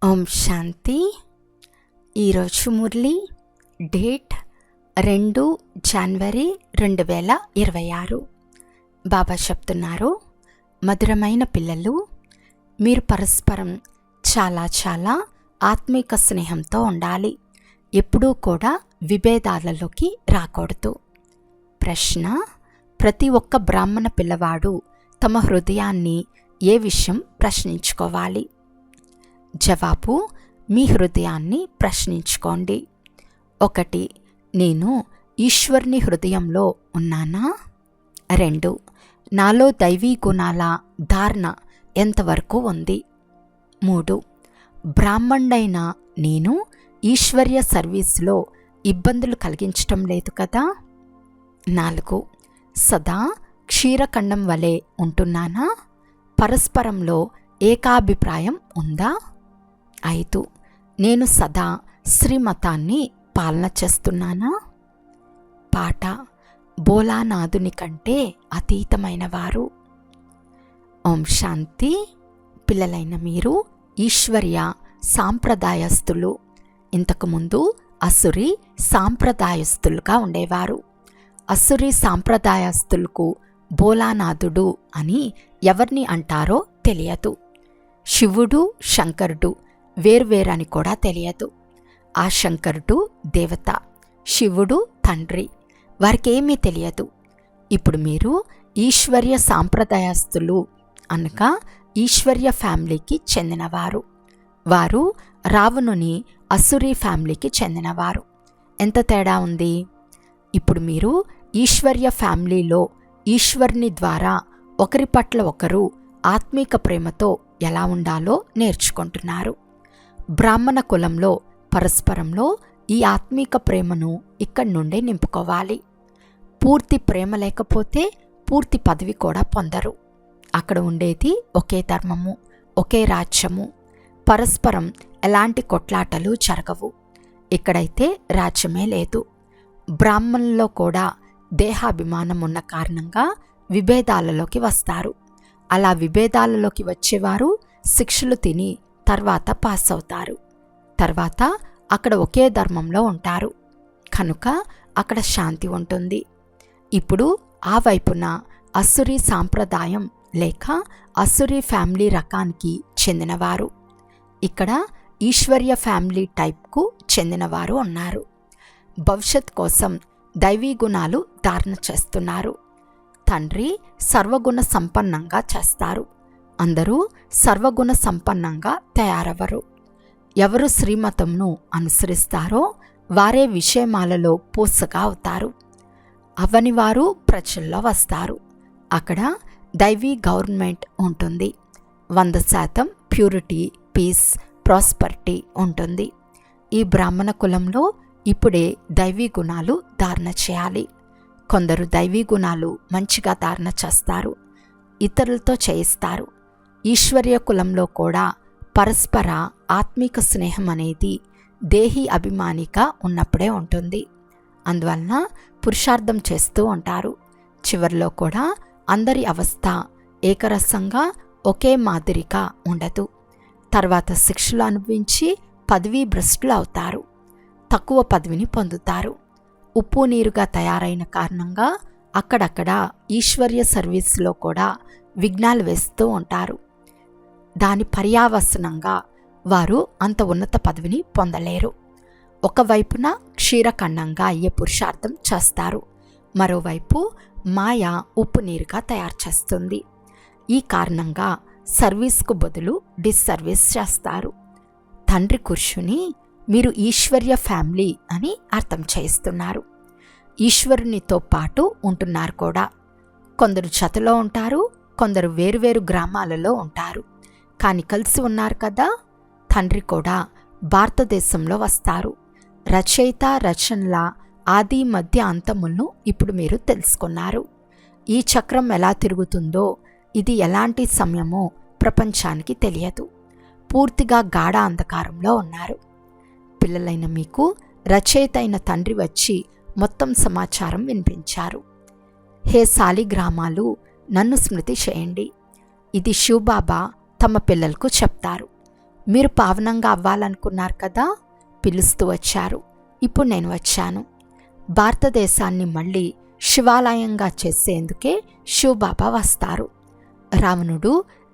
ఓం శాంతి. ఈరోజు మురళి డేట్ 2 జనవరి 2026. బాబా చెప్తున్నారు, మధురమైన పిల్లలు, మీరు పరస్పరం చాలా ఆత్మిక స్నేహంతో ఉండాలి. ఎప్పుడూ కూడా విభేదాలలోకి రాకూడదు. ప్రశ్న: ప్రతి ఒక్క బ్రాహ్మణ పిల్లవాడు తమ హృదయాన్ని ఏ విషయం ప్రశ్నించుకోవాలి? జవాబు: మీ హృదయాన్ని ప్రశ్నించుకోండి. 1. నేను ఈశ్వరుని హృదయంలో ఉన్నానా? 2. నాలో దైవీ గుణాల ధారణ ఎంతవరకు ఉంది? 3. బ్రాహ్మణుడైన నేను ఈశ్వర్య సర్వీసులో ఇబ్బందులు కలిగించటం లేదు కదా? 4. సదా క్షీరఖండం వలె ఉంటున్నానా? పరస్పరంలో ఏకాభిప్రాయం ఉందా? 5. నేను సదా శ్రీమతాన్ని పాలన చేస్తున్నానా? పాట: భోలానాథుని కంటే అతీతమైన వారు. ఓం శాంతి. పిల్లలైన మీరు ఈశ్వర్య సాంప్రదాయస్తులు. ఇంతకుముందు అసురి సాంప్రదాయస్తులుగా ఉండేవారు. అసురి సాంప్రదాయస్తులకు భోలానాథుడు అని ఎవరిని అంటారో తెలియదు. శివుడు, శంకరుడు వేర్వేరని కూడా తెలియదు. ఆ శంకరుడు దేవత, శివుడు తండ్రి, వారికేమీ తెలియదు. ఇప్పుడు మీరు ఈశ్వర్య సాంప్రదాయస్తులు అనగా ఈశ్వర్య ఫ్యామిలీకి చెందినవారు. వారు రావణుని అసురీ ఫ్యామిలీకి చెందినవారు. ఎంత తేడా ఉంది? ఇప్పుడు మీరు ఈశ్వర్య ఫ్యామిలీలో ఈశ్వరుని ద్వారా ఒకరి పట్ల ఒకరు ఆత్మీక ప్రేమతో ఎలా ఉండాలో నేర్చుకుంటున్నారు. బ్రాహ్మణ కులంలో పరస్పరంలో ఈ ఆత్మీక ప్రేమను ఇక్కడి నుండే నింపుకోవాలి. పూర్తి ప్రేమ లేకపోతే పూర్తి పదవి కూడా పొందరు. అక్కడ ఉండేది ఒకే ధర్మము, ఒకే రాజ్యము. పరస్పరం ఎలాంటి కొట్లాటలు జరగవు. ఇక్కడైతే రాజ్యమే లేదు. బ్రాహ్మణుల్లో కూడా దేహాభిమానం ఉన్న కారణంగా విభేదాలలోకి వస్తారు. అలా విభేదాలలోకి వచ్చేవారు శిక్షలు తిని తర్వాత పాస్ అవుతారు. తర్వాత అక్కడ ఒకే ధర్మంలో ఉంటారు కనుక అక్కడ శాంతి ఉంటుంది. ఇప్పుడు ఆ వైపున అసురీ సాంప్రదాయం లేక అసురీ ఫ్యామిలీ రకానికి చెందినవారు, ఇక్కడ ఈశ్వర్య ఫ్యామిలీ టైప్కు చెందినవారు ఉన్నారు. భవిష్యత్ కోసం దైవీ గుణాలు ధారణ చేస్తున్నారు. తండ్రి సర్వగుణ సంపన్నంగా చేస్తారు. అందరూ సర్వగుణ సంపన్నంగా తయారవరు. ఎవరు శ్రీమతంను అనుసరిస్తారో వారే విషయమాలలో పూసగా అవుతారు. అవని వారు ప్రజల్లో వస్తారు. అక్కడ దైవీ గవర్నమెంట్ ఉంటుంది. 100% ప్యూరిటీ, పీస్, ప్రాస్పరిటీ ఉంటుంది. ఈ బ్రాహ్మణ కులంలో ఇప్పుడే దైవీ గుణాలు ధారణ చేయాలి. కొందరు దైవీ గుణాలు మంచిగా ధారణ చేస్తారు, ఇతరులతో చేయిస్తారు. ఈశ్వర్య కులంలో కూడా పరస్పర ఆత్మీక స్నేహం అనేది దేహీ అభిమానిగా ఉన్నప్పుడే ఉంటుంది. అందువలన పురుషార్థం చేస్తూ ఉంటారు. చివరిలో కూడా అందరి అవస్థ ఏకరసంగా ఒకే మాదిరిగా ఉండదు. తర్వాత శిక్షలు అనుభవించి పదవీ భ్రష్టులు అవుతారు, తక్కువ పదవిని పొందుతారు. ఉప్పు నీరుగా తయారైన కారణంగా అక్కడక్కడ ఈశ్వర్య సర్వీస్లో కూడా విఘ్నాలు వేస్తూ ఉంటారు. దాని పర్యావసనంగా వారు అంత ఉన్నత పదవిని పొందలేరు. ఒకవైపున క్షీరఖండంగా అయ్యే పురుషార్థం చేస్తారు, మరోవైపు మాయ ఉప్పు నీరుగా తయారు చేస్తుంది. ఈ కారణంగా సర్వీస్కు బదులు డిస్సర్వీస్ చేస్తారు. తండ్రి కూర్చుని మీరు ఈశ్వర్య ఫ్యామిలీ అని అర్థం చేయిస్తున్నారు. ఈశ్వరునితో పాటు ఉంటున్నారు కూడా. కొందరు జతలో ఉంటారు, కొందరు వేరువేరు గ్రామాలలో ఉంటారు, కానీ కలిసి ఉన్నారు కదా. తండ్రి కూడా భారతదేశంలో వస్తారు. రచయిత రచనల ఆది మధ్య అంతములను ఇప్పుడు మీరు తెలుసుకున్నారు. ఈ చక్రం ఎలా తిరుగుతుందో, ఇది ఎలాంటి సమయమో ప్రపంచానికి తెలియదు. పూర్తిగా గాఢ అంధకారంలో ఉన్నారు. పిల్లలైన మీకు రచయిత అయిన తండ్రి వచ్చి మొత్తం సమాచారం వినిపించారు. హే సాలిగ్రామాలు, నన్ను స్మృతి చేయండి. ఇది శివబాబా తమ పిల్లలకు చెప్తారు. మీరు పావనంగా అవ్వాలనుకున్నారు కదా, పిలుస్తూ వచ్చారు. ఇప్పుడు నేను వచ్చాను. భారతదేశాన్ని మళ్ళీ శివాలయంగా చేసేందుకే శివబాబా వస్తారు. రావణుడు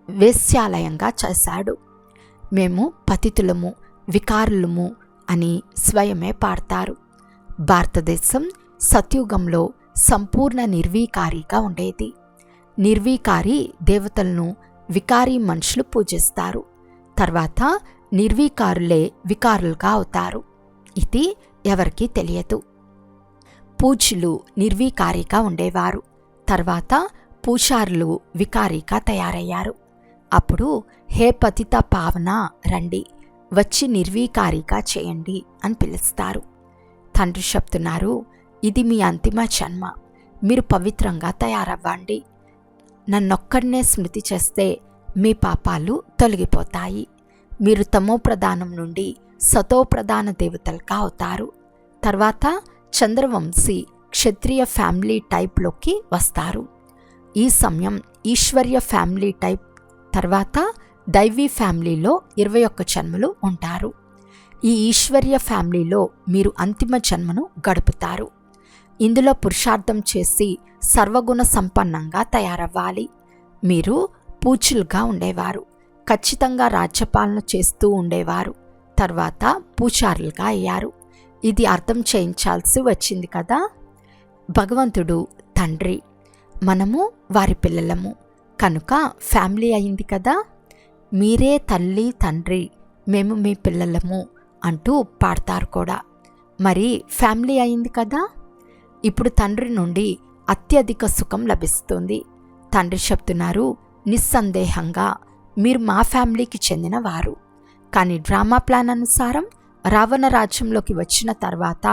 వేశ్యాలయంగా చేశాడు. మేము పతితులము, వికారులము అని స్వయమే పాడతారు. భారతదేశం సత్యుగంలో సంపూర్ణ నిర్వీకారిగా ఉండేది. నిర్వీకారి దేవతలను వికారీ మనుషులు పూజిస్తారు. తర్వాత నిర్వీకారులే వికారులుగా అవుతారు. ఇది ఎవరికీ తెలియదు. పూజ్యులు నిర్వీకారిగా ఉండేవారు. తర్వాత పూజారులు వికారిగా తయారయ్యారు. అప్పుడు హే పతిత పావన రండి, వచ్చి నిర్వీకారిగా చేయండి అని పిలుస్తారు. తండ్రి చెప్తున్నారు, ఇది మీ అంతిమ జన్మ. మీరు పవిత్రంగా తయారవ్వండి. నన్నొక్కడనే స్మృతి చేస్తే మీ పాపాలు తొలగిపోతాయి. మీరు తమో ప్రధానం నుండి సతో ప్రధాన దేవతలుగా అవుతారు. తర్వాత చంద్రవంశీ క్షత్రియ ఫ్యామిలీ టైప్లోకి వస్తారు. ఈ సమయం ఈశ్వర్య ఫ్యామిలీ టైప్. తర్వాత దైవీ ఫ్యామిలీలో 21 జన్మలు ఉంటారు. ఈ ఈశ్వర్య ఫ్యామిలీలో మీరు అంతిమ జన్మను గడుపుతారు. ఇందులో పురుషార్థం చేసి సర్వగుణ సంపన్నంగా తయారవ్వాలి. మీరు పూజ్యులుగా ఉండేవారు. ఖచ్చితంగా రాజ్యపాలన చేస్తూ ఉండేవారు. తర్వాత పూజారులుగా అయ్యారు. ఇది అర్థం చేయించాల్సి వచ్చింది కదా. భగవంతుడు తండ్రి, మనము వారి పిల్లలము కనుక ఫ్యామిలీ అయింది కదా. మీరే తల్లి తండ్రి, మేము మీ పిల్లలము అంటూ పాడతారు కూడా. మరి ఫ్యామిలీ అయింది కదా. ఇప్పుడు తండ్రి నుండి అత్యధిక సుఖం లభిస్తుంది. తండ్రి చెప్తున్నారు, నిస్సందేహంగా మీరు మా ఫ్యామిలీకి చెందిన వారు. కానీ డ్రామా ప్లాన్ అనుసారం రావణ రాజ్యంలోకి వచ్చిన తర్వాత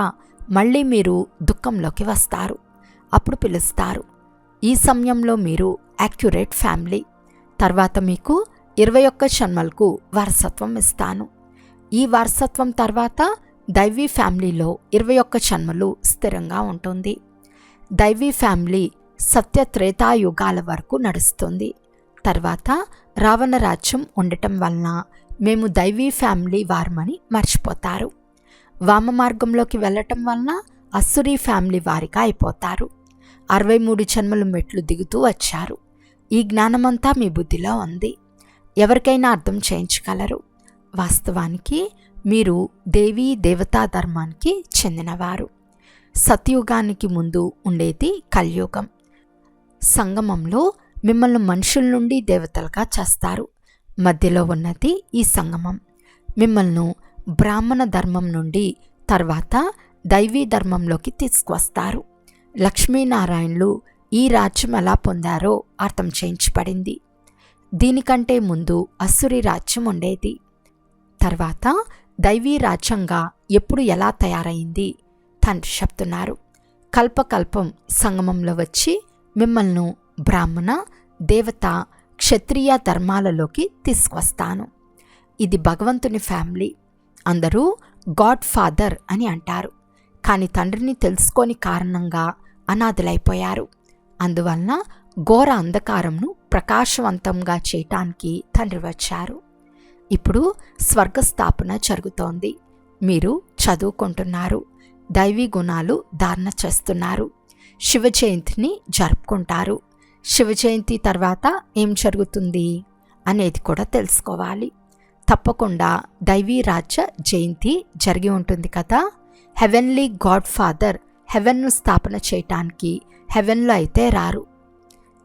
మళ్ళీ మీరు దుఃఖంలోకి వస్తారు. అప్పుడు పిలుస్తారు. ఈ సమయంలో మీరు యాక్యురేట్ ఫ్యామిలీ. తర్వాత మీకు 21 జన్మలకు వారసత్వం ఇస్తాను. ఈ వారసత్వం తర్వాత దైవీ ఫ్యామిలీలో 21 జన్మలు స్థిరంగా ఉంటుంది. దైవీ ఫ్యామిలీ సత్య త్రేతాయుగాల వరకు నడుస్తుంది. తర్వాత రావణ రాజ్యం ఉండటం వలన మేము దైవీ ఫ్యామిలీ వారమని మర్చిపోతారు. వామ మార్గంలోకి వెళ్ళటం వలన అసురీ ఫ్యామిలీ వారిగా అయిపోతారు. 63 జన్మలు మెట్లు దిగుతూ వచ్చారు. ఈ జ్ఞానమంతా మీ బుద్ధిలో ఉంది. ఎవరికైనా అర్థం చేయించగలరు. వాస్తవానికి మీరు దేవీ దేవతా ధర్మానికి చెందినవారు. సత్యుగానికి ముందు ఉండేది కలియుగం. సంగమంలో మిమ్మల్ని మనుషుల నుండి దేవతలుగా చేస్తారు. మధ్యలో ఉన్నది ఈ సంగమం. మిమ్మల్ని బ్రాహ్మణ ధర్మం నుండి తర్వాత దైవీ ధర్మంలోకి తీసుకువస్తారు. లక్ష్మీనారాయణులు ఈ రాజ్యం ఎలా పొందారో అర్థం చేయించబడింది. దీనికంటే ముందు అసురి రాజ్యం ఉండేది. తర్వాత దైవీ రాజ్యంగా ఎప్పుడు ఎలా తయారైంది తండ్రి చెప్తున్నారు. కల్పకల్పం సంగమంలో వచ్చి మిమ్మల్ని బ్రాహ్మణ, దేవత, క్షత్రియ ధర్మాలలోకి తీసుకువస్తాను. ఇది భగవంతుని ఫ్యామిలీ. అందరూ గాడ్ ఫాదర్ అని అంటారు. కానీ తండ్రిని తెలుసుకోని కారణంగా అనాథులైపోయారు. అందువలన ఘోర అంధకారంను ప్రకాశవంతంగా చేయటానికి తండ్రి వచ్చారు. ఇప్పుడు స్వర్గస్థాపన జరుగుతోంది. మీరు చదువుకుంటున్నారు. దైవీ గుణాలు ధారణ చేస్తున్నారు. శివ జయంతిని జరుపుకుంటారు. శివ జయంతి తర్వాత ఏం జరుగుతుంది అనేది కూడా తెలుసుకోవాలి. తప్పకుండా దైవీ రాజ్య జయంతి జరిగి ఉంటుంది కదా. హెవెన్లీ గాడ్ ఫాదర్ హెవెన్ను స్థాపన చేయటానికి హెవెన్లో అయితే రారు.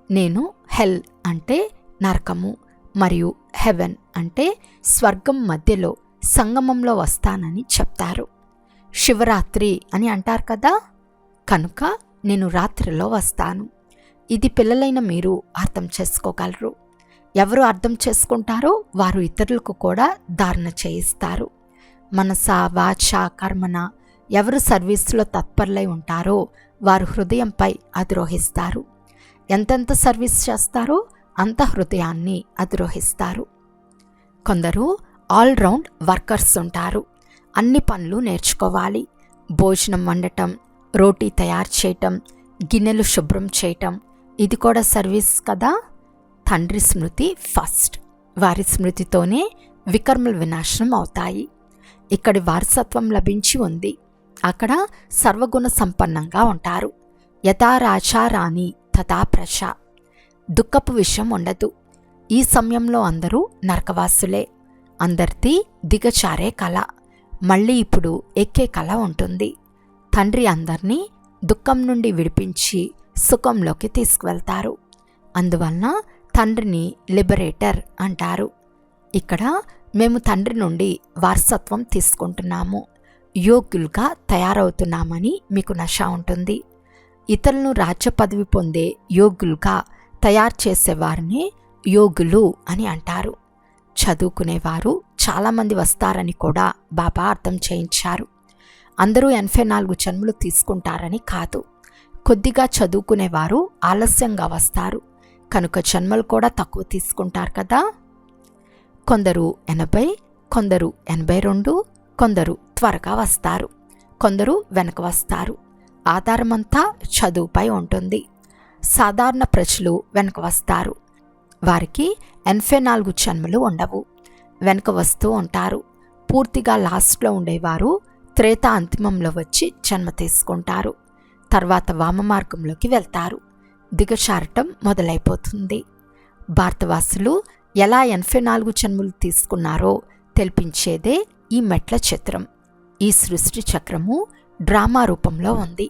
నేను హెల్ అంటే నరకము మరియు హెవెన్ అంటే స్వర్గం మధ్యలో సంగమంలో వస్తానని చెప్తారు. శివరాత్రి అని అంటారు కదా, కనుక నేను రాత్రిలో వస్తాను. ఇది పిల్లలైన మీరు అర్థం చేసుకోగలరు. ఎవరు అర్థం చేసుకుంటారో వారు ఇతరులకు కూడా ధారణ చేయిస్తారు. మనస, వాచ, కర్మన ఎవరు సర్వీసులో తత్పరులై ఉంటారో వారు హృదయంపై అధిరోహిస్తారు. ఎంతెంత సర్వీస్ చేస్తారో అంత హృదయాన్ని అధిరోహిస్తారు. కొందరు ఆల్రౌండ్ వర్కర్స్ ఉంటారు. అన్ని పనులు నేర్చుకోవాలి. భోజనం వండటం, రోటీ తయారు చేయటం, గిన్నెలు శుభ్రం చేయటం, ఇది కూడా సర్వీస్ కదా. తండ్రి స్మృతి ఫస్ట్. వారి స్మృతితోనే వికర్మలు వినాశనం అవుతాయి. ఇక్కడి వారసత్వం లభించి ఉంది. అక్కడ సర్వగుణ సంపన్నంగా ఉంటారు. యథా రాజా రాణి తథా ప్రజ. దుఃఖపు విషయం ఉండదు. ఈ సమయంలో అందరూ నరకవాసులే. అందరిది దిగచారే కళ, మళ్ళీ ఇప్పుడు ఎక్కే కళ ఉంటుంది. తండ్రి అందరినీ దుఃఖం నుండి విడిపించి సుఖంలోకి తీసుకువెళ్తారు. అందువలన తండ్రిని లిబరేటర్ అంటారు. ఇక్కడ మేము తండ్రి నుండి వారసత్వం తీసుకుంటున్నాము, యోగ్యులుగా తయారవుతున్నామని మీకు నష ఉంటుంది. ఇతరులను రాజ్య పదవి పొందే యోగ్యులుగా తయారు చేసేవారిని యోగులు అని అంటారు. చదువుకునేవారు చాలామంది వస్తారని కూడా బాబా అర్థం చేయించారు. అందరూ 84 జన్మలు తీసుకుంటారని కాదు. కొద్దిగా చదువుకునేవారు ఆలస్యంగా వస్తారు కనుక జన్మలు కూడా తక్కువ తీసుకుంటారు కదా. కొందరు 80, కొందరు 82, కొందరు త్వరగా వస్తారు, కొందరు వెనక వస్తారు. ఆధారమంతా చదువుపై ఉంటుంది. సాధారణ ప్రజలు వెనక వస్తారు. వారికి 84 జన్మలు ఉండవు, వెనక వస్తూ ఉంటారు. పూర్తిగా లాస్ట్లో ఉండేవారు త్రేతా అంతిమంలో వచ్చి జన్మ తీసుకుంటారు. తర్వాత వామ మార్గంలోకి వెళ్తారు. దిగచారటం మొదలైపోతుంది. భారతవాసులు ఎలా 84 జన్మలు తీసుకున్నారో తెలిపించేదే ఈ మెట్ల చిత్రం. ఈ సృష్టి చక్రము డ్రామా రూపంలో ఉంది.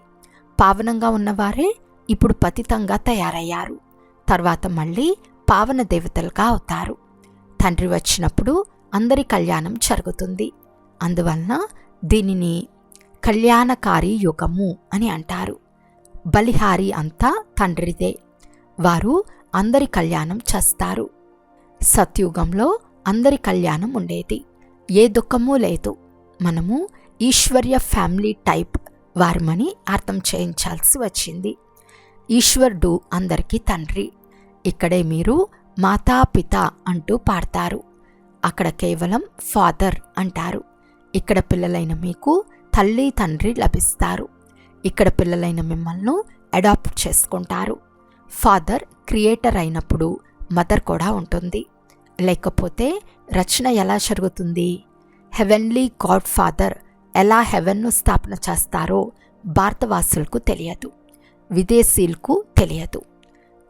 పావనంగా ఉన్నవారే ఇప్పుడు పతితంగా తయారయ్యారు. తర్వాత మళ్ళీ పావన దేవతలుగా అవుతారు. తండ్రి వచ్చినప్పుడు అందరి కళ్యాణం జరుగుతుంది. అందువలన దీనిని కళ్యాణకారి యుగము అని అంటారు. బలిహారి అంతా తండ్రిదే. వారు అందరి కళ్యాణం చేస్తారు. సత్యుగంలో అందరి కళ్యాణం ఉండేది, ఏ దుఃఖమూ లేదు. మనము ఈశ్వర్య ఫ్యామిలీ టైప్ వారమని అర్థం చేయించాల్సి వచ్చింది. ఈశ్వరుడు అందరికీ తండ్రి. ఇక్కడే మీరు మాతాపిత అంటూ పాడతారు. అక్కడ కేవలం ఫాదర్ అంటారు. ఇక్కడ పిల్లలైన మీకు తల్లి తండ్రి లభిస్తారు. ఇక్కడ పిల్లలైన మిమ్మల్ని అడాప్ట్ చేసుకుంటారు. ఫాదర్ క్రియేటర్ అయినప్పుడు మదర్ కూడా ఉంటుంది. లేకపోతే రచన ఎలా జరుగుతుంది? హెవెన్లీ గాడ్ ఫాదర్ ఎలా హెవెన్ను స్థాపన చేస్తారో భారతవాసులకు తెలియదు, విదేశీయులకు తెలియదు.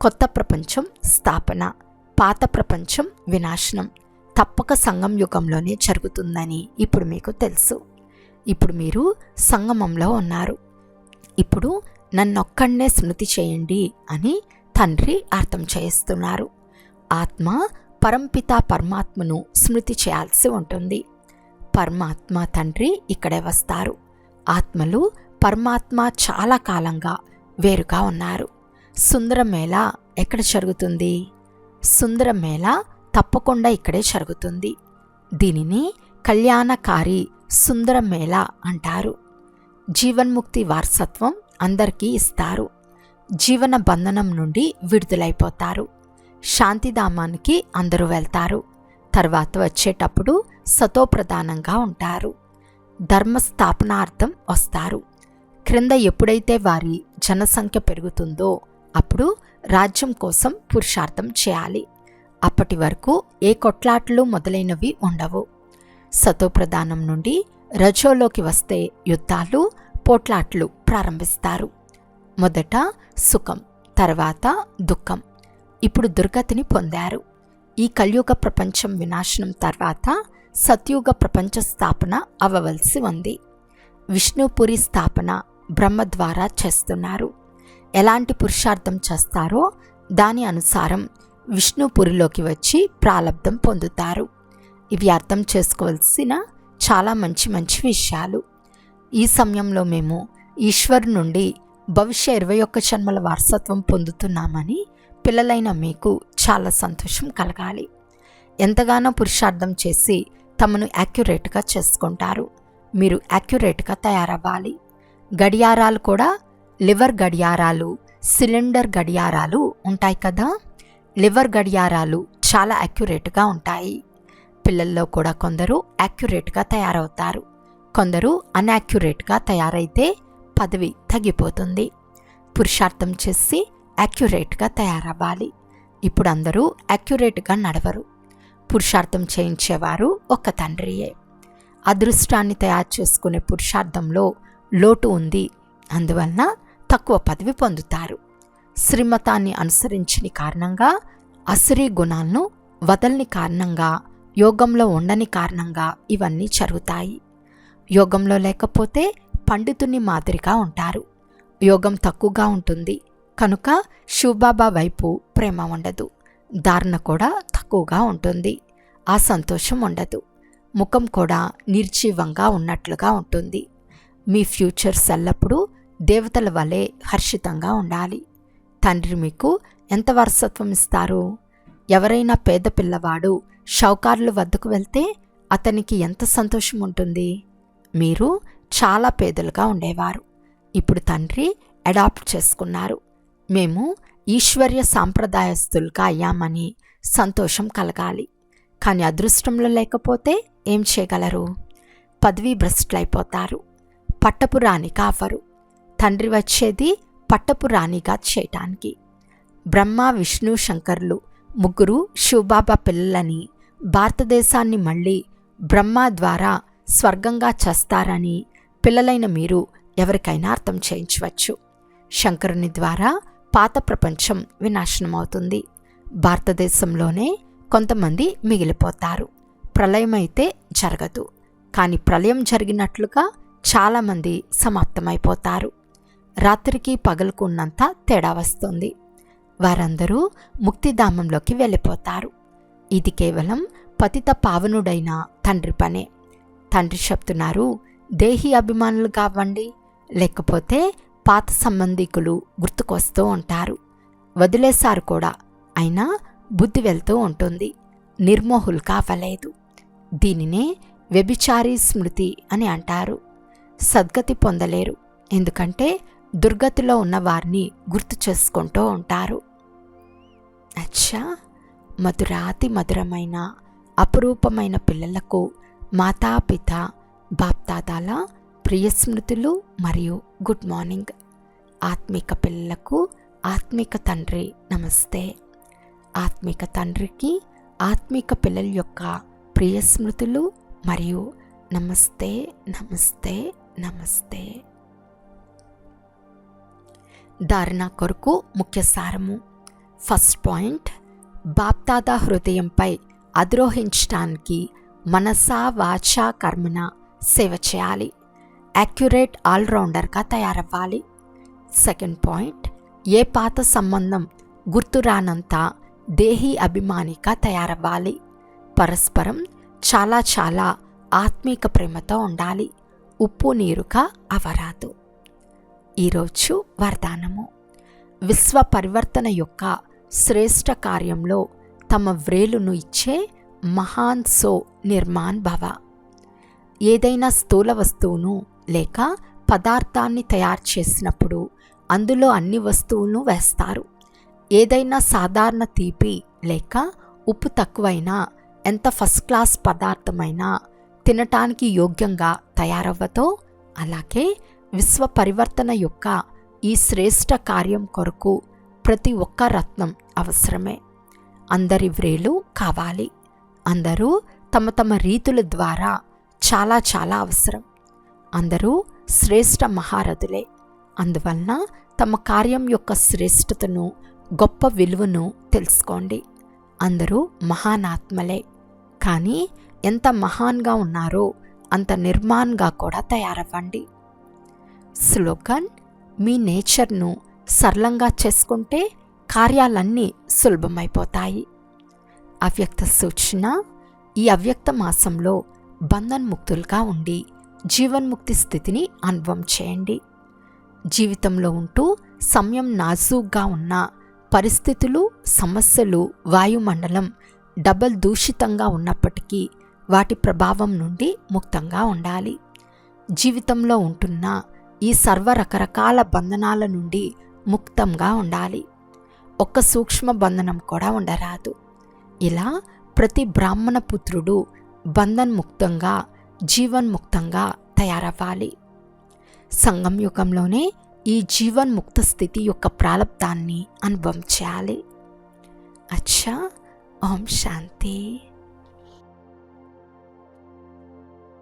కొత్త ప్రపంచం స్థాపన, పాత ప్రపంచం వినాశనం తప్పక సంగం యుగంలోనే జరుగుతుందని ఇప్పుడు మీకు తెలుసు. ఇప్పుడు మీరు సంగమంలో ఉన్నారు. ఇప్పుడు నన్నొక్కడనే స్మృతి చేయండి అని తండ్రి అర్థం చేస్తున్నారు. ఆత్మ పరంపిత పరమాత్మను స్మృతి చేయాల్సి ఉంటుంది. పరమాత్మ తండ్రి ఇక్కడే వస్తారు. ఆత్మలు పరమాత్మ చాలా కాలంగా వేరుగా ఉన్నారు. సుందరమేళ ఎక్కడ జరుగుతుంది? సుందరమేళ తప్పకుండా ఇక్కడే జరుగుతుంది. దీనిని కళ్యాణకారి సుందరమేళ అంటారు. జీవన్ముక్తి వారసత్వం అందరికీ ఇస్తారు. జీవన బంధనం నుండి విడుదలైపోతారు. శాంతిధామానికి అందరూ వెళ్తారు. తర్వాత వచ్చేటప్పుడు సతోప్రధానంగా ఉంటారు. ధర్మస్థాపనార్థం వస్తారు. క్రింద ఎప్పుడైతే వారి జనసంఖ్య పెరుగుతుందో అప్పుడు రాజ్యం కోసం పురుషార్థం చేయాలి. అప్పటి వరకు ఏ కొట్లాట్లు మొదలైనవి ఉండవు. సతోప్రధానం నుండి రజోలోకి వస్తే యుద్ధాలు, పోట్లాట్లు ప్రారంభిస్తారు. మొదట సుఖం, తర్వాత దుఃఖం. ఇప్పుడు దుర్గతిని పొందారు. ఈ కలియుగ ప్రపంచం వినాశనం తర్వాత సత్యుగ ప్రపంచ స్థాపన అవ్వవలసి ఉంది. విష్ణుపురి స్థాపన బ్రహ్మ ద్వారా చేస్తున్నారు. ఎలాంటి పురుషార్థం చేస్తారో దాని అనుసారం విష్ణుపురిలోకి వచ్చి ప్రాలబ్ధం పొందుతారు. ఇవి అర్థం చేసుకోవాల్సిన చాలా మంచి మంచి విషయాలు. ఈ సమయంలో మేము ఈశ్వరు నుండి భవిష్య 21 జన్మల వారసత్వం పొందుతున్నామని పిల్లలైన మీకు చాలా సంతోషం కలగాలి. ఎంతగానో పురుషార్థం చేసి తమను యాక్యురేట్గా చేసుకుంటారు. మీరు యాక్యురేట్గా తయారవ్వాలి. గడియారాలు కూడా లివర్ గడియారాలు, సిలిండర్ గడియారాలు ఉంటాయి కదా. లివర్ గడియారాలు చాలా యాక్యురేట్గా ఉంటాయి. పిల్లల్లో కూడా కొందరు యాక్యురేట్గా తయారవుతారు. కొందరు అన్యాక్యురేట్గా తయారైతే పదవి తగ్గిపోతుంది. పురుషార్థం చేసి యాక్యురేట్గా తయారవ్వాలి. ఇప్పుడు అందరూ యాక్యురేట్గా నడవరు. పురుషార్థం చేయించేవారు ఒక్క తండ్రియే. అదృష్టాన్ని తయారు చేసుకునే పురుషార్థంలో లోటు ఉంది, అందువలన తక్కువ పదవి పొందుతారు. శ్రీమతాన్ని అనుసరించని కారణంగా, అసురీ గుణాలను వదలని కారణంగా, యోగంలో ఉండని కారణంగా ఇవన్నీ జరుగుతాయి. యోగంలో లేకపోతే పండితుని మాదిరిగా ఉంటారు. యోగం తక్కువగా ఉంటుంది కనుక శివబాబా వైపు ప్రేమ ఉండదు. ధారణ కూడా తక్కువగా ఉంటుంది. ఆ సంతోషం ఉండదు. ముఖం కూడా నిర్జీవంగా ఉన్నట్లుగా ఉంటుంది. మీ ఫ్యూచర్స్ ఎల్లప్పుడూ దేవతల వలె హర్షితంగా ఉండాలి. తండ్రి మీకు ఎంత వారసత్వం ఇస్తారు? ఎవరైనా పేద పిల్లవాడు షౌకారుల వద్దకు వెళ్తే అతనికి ఎంత సంతోషం ఉంటుంది? మీరు చాలా పేదలుగా ఉండేవారు. ఇప్పుడు తండ్రి అడాప్ట్ చేసుకున్నారు. మేము ఈశ్వర్య సాంప్రదాయస్తులుగా అయ్యామని సంతోషం కలగాలి. కానీ అదృష్టంలో లేకపోతే ఏం చేయగలరు? పదవీ భ్రష్టులైపోతారు. పట్టపు రాణి కావరు. తండ్రి వచ్చేది పట్టపు రాణిగా చేయటానికి. బ్రహ్మ, విష్ణు, శంకర్లు ముగ్గురు శివబాబా పిల్లలని, భారతదేశాన్ని మళ్ళీ బ్రహ్మ ద్వారా స్వర్గంగా చేస్తారని పిల్లలైన మీరు ఎవరికైనా అర్థం చేయించవచ్చు. శంకరుని ద్వారా పాత ప్రపంచం వినాశనమవుతుంది. భారతదేశంలోనే కొంతమంది మిగిలిపోతారు. ప్రళయమైతే జరగదు, కానీ ప్రళయం జరిగినట్లుగా చాలామంది సమాప్తమైపోతారు. రాత్రికి పగలుకు ఉన్నంత తేడా వస్తుంది. వారందరూ ముక్తిధామంలోకి వెళ్ళిపోతారు. ఇది కేవలం పతిత పావనుడైన తండ్రి పనే. తండ్రి చెప్తున్నారు, దేహి అభిమానులు కావండి, లేకపోతే పాత సంబంధికులు గుర్తుకొస్తూ ఉంటారు. వదిలేశారు కూడా, అయినా బుద్ధి వెళ్తూ ఉంటుంది. నిర్మోహులు కావలేదు. దీనినే వ్యభిచారి స్మృతి అని అంటారు. సద్గతి పొందలేరు, ఎందుకంటే దుర్గతిలో ఉన్న వారిని గుర్తు చేసుకుంటూ ఉంటారు. అచ్చా, మధురాతి మధురమైన అపురూపమైన పిల్లలకు మాతాపిత బాప్దాదాల ప్రియ స్మృతులు మరియు గుడ్ మార్నింగ్. ఆత్మిక పిల్లలకు ఆత్మిక తండ్రి నమస్తే. ఆత్మిక తండ్రికి ఆత్మిక పిల్లల యొక్క ప్రియ స్మృతులు మరియు నమస్తే నమస్తే నమస్తే. ధారణ కొరకు ముఖ్య సారము. ఫస్ట్ పాయింట్, బాప్దాదా హృదయంపై అధిరోహించటానికి మనసా వాచా కర్మన సేవ చేయాలి. యాక్యురేట్ ఆల్రౌండర్గా తయారవ్వాలి. సెకండ్ పాయింట్, ఏ పాత సంబంధం గుర్తురానంత దేహీ అభిమానిగా తయారవ్వాలి. పరస్పరం చాలా చాలా ఆత్మీక ప్రేమతో ఉండాలి. ఉప్పు నీరుగా అవరాదు. ఈరోజు వరదానము. విశ్వ పరివర్తన యొక్క శ్రేష్ఠ కార్యంలో తమ వ్రేలును ఇచ్చే మహాన్ సో నిర్మాణ్ భవ. ఏదైనా స్థూల వస్తువును లేక పదార్థాన్ని తయారు చేసినప్పుడు అందులో అన్ని వస్తువులను వేస్తారు. ఏదైనా సాధారణ తీపి లేక ఉప్పు తక్కువైనా ఎంత ఫస్ట్ క్లాస్ పదార్థమైనా తినటానికి యోగ్యంగా తయారవ్వతో, అలాగే విశ్వ పరివర్తన యొక్క ఈ శ్రేష్ఠ కార్యం కొరకు ప్రతి ఒక్క రత్నం అవసరమే. అందరి వ్రేలు కావాలి. అందరూ తమ తమ రీతుల ద్వారా చాలా చాలా అవసరం. అందరూ శ్రేష్ఠ మహారథులే. అందువలన తమ కార్యం యొక్క శ్రేష్ఠతను, గొప్ప విలువను తెలుసుకోండి. అందరూ మహానాత్మలే, కానీ ఎంత మహాన్గా ఉన్నారో అంత నిర్మాణంగా కూడా తయారవ్వండి. స్లోగన్: మీ నేచర్ను సరళంగా చేసుకుంటే కార్యాలన్నీ సులభమైపోతాయి. అవ్యక్త సూచన: ఈ అవ్యక్త మాసంలో బంధన్ముక్తులుగా ఉండి జీవన్ముక్తి స్థితిని అనుభవం చేయండి. జీవితంలో ఉంటూ సమయం నాజూగ్గా ఉన్న పరిస్థితులు, సమస్యలు, వాయుమండలం డబల్ దూషితంగా ఉన్నప్పటికీ వాటి ప్రభావం నుండి ముక్తంగా ఉండాలి. జీవితంలో ఉంటున్న ఈ సర్వ రకరకాల బంధనాల నుండి ముక్తంగా ఉండాలి. ఒక్క సూక్ష్మ బంధనం కూడా ఉండరాదు. ఇలా ప్రతి బ్రాహ్మణ పుత్రుడు బంధన్ముక్తంగా, జీవన్ముక్తంగా తయారవ్వాలి. సంగం యుగంలోనే ఈ జీవన్ముక్త స్థితి యొక్క ప్రాలబ్ధాన్ని అనుభవం చేయాలి. అచ్చా, ఓం శాంతి.